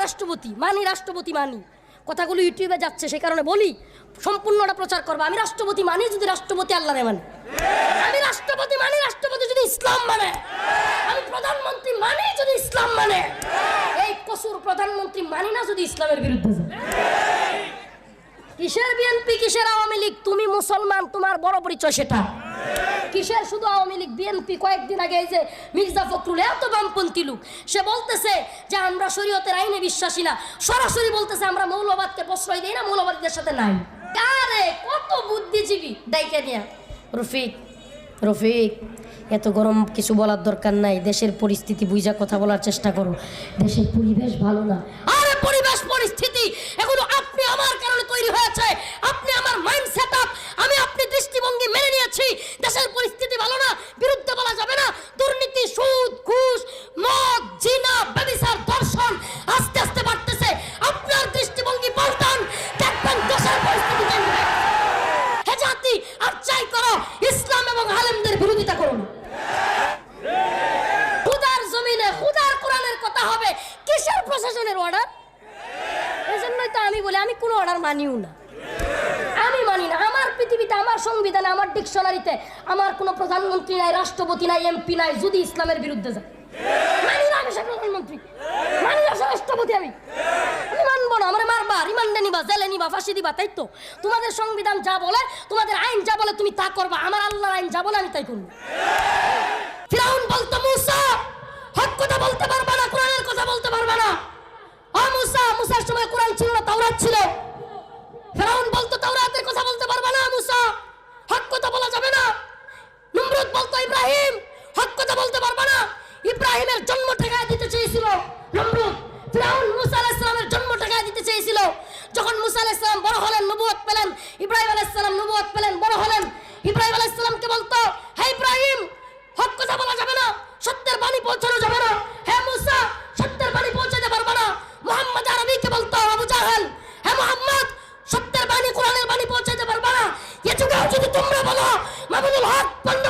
রাষ্ট্রপতি মানি, রাষ্ট্রপতি মানি। কথাগুলো ইউটিউবে যাচ্ছে, সেই কারণে বলি সম্পূর্ণটা প্রচার করবো। আমি রাষ্ট্রপতি মানি যদি রাষ্ট্রপতি আল্লাহরে মানে, আমি রাষ্ট্রপতি মানি রাষ্ট্রপতি যদি ইসলাম মানে, আমি প্রধানমন্ত্রী মানি যদি ইসলাম মানে। এই কসুর প্রধানমন্ত্রী মানি না যদি ইসলামের বিরুদ্ধে যায়। কিসের বিএনপি, কিসের আওয়ামী লীগ? তুমি মুসলমান, তোমার বড় পরিচয় সেটা। কিসের শুধু আওয়ামী লীগ বিএনপি? কয়েকদিন আগে এই যে মির্জা ফখরুল, এত বামপন্থী লোক, সে বলতেছে যে আমরা শরীয়তের আইনে বিশ্বাসী না, সরাসরি বলতেছে আমরা মৌলবাদকে প্রশ্রয় দেই না, মৌলবাদীদের সাথে নাই। আরে কত বুদ্ধিজীবী ডাইকে নিয়া। রফিক রফিক এত গরম কিছু বলার দরকার নাই, দেশের পরিস্থিতি বুঝা কথা বলার চেষ্টা করো। দেশের পরিবেশ ভালো না। আরে পরিবেশ পরিস্থিতি এগুলো আপনি আমার কারণে তৈরি হয়েছে, আপনি আমার মাইন্ড সেটআপ, আমি আপনি দৃষ্টিভঙ্গি মেনে নিয়েছি। দেশের পরিস্থিতি ভালো না, বিরুদ্ধে বলা যাবে না। দুর্নীতি, সুদ, ঘুষ, মদ, জিনা, ব্যভিচার, ধর্ষণ আস্তে আস্তে বাড়তেছে। আপনার দৃষ্টিভঙ্গি পাল্টান, দেখবেন দেশের পরিস্থিতি চেঞ্জ হবে। হে জাতি, আর চাই করো ইসলাম এবং আলেমদের বিরোধিতা করো না। খুদার জমিনে খুদার কোরআনের কথা হবে, কিসের প্রশাসনের অর্ডার? এজন্যই তো আমি বলি আমি কোনো অর্ডার মানিও না, আমি মানি না। আমার পৃথিবীতে, আমার সংবিধানে, আমার ডিকশনারিতে আমার কোনো প্রধানমন্ত্রী নাই, রাষ্ট্রপতি নাই, এমপি নাই যদি ইসলামের বিরুদ্ধে যায়। মানি না আমি সে প্রধানমন্ত্রী, মানি না সে রাষ্ট্রপতি। আমি মানবো না। আমার মারবা, রিমান্ডে নিবা, জেলে নিবা, ফাঁসি দিবা, তাই তো? তোমাদের সংবিধান যা বলে, তোমাদের আইন যা বলে তুমি তা করবা। আমার আল্লাহর আইন যা বলে আমি তাই করবো। ফিরাউন বলতো মুসা হক কথা বলতে পারবা না, কোরআনের কথা বলতে পারবা না। মুসার সময় কোরআন ছিল না, তাওরাত ছিল। ফিরাউন বলতো তাওরাতের কথা বলতে পারবা না মুসা, হক কথা বলা যাবে না। নমরুদ বলতো ইব্রাহিম হক কথা বলতে পারবা না। ইব্রাহিমের জন্ম ঠেকায় দিতে চেয়েছিল নমরুদ। ফিরাউন মুসা আলাইহিস সালামের জন্ম ঠেকায় দিতে চেয়েছিল। যখন মুসা আলাইহিস সালাম বড় হলেন, নবুয়ত পেলেন, ইব্রাহিম আলাইহিস সালাম নবুয়ত পেলেন, বড় হলেন, ইব্রাহিম আলাইহিস সালামকে বলতো হে ইব্রাহিম হক কথা বলা যাবে না, সত্যের বাণী পৌঁছানো যাবে না। হে মুসা সত্যের বাণী পৌঁছাতে পারবা না। মুহাম্মদ আরবিকে বলতো আবু জাহেল হে মুহাম্মদ সত্যের বাণী, কোরআনের বাণী পৌঁছাতে পারবা না। এ যুগেও যদি তোমরা বলো মাহমুদুল হক বন্ধ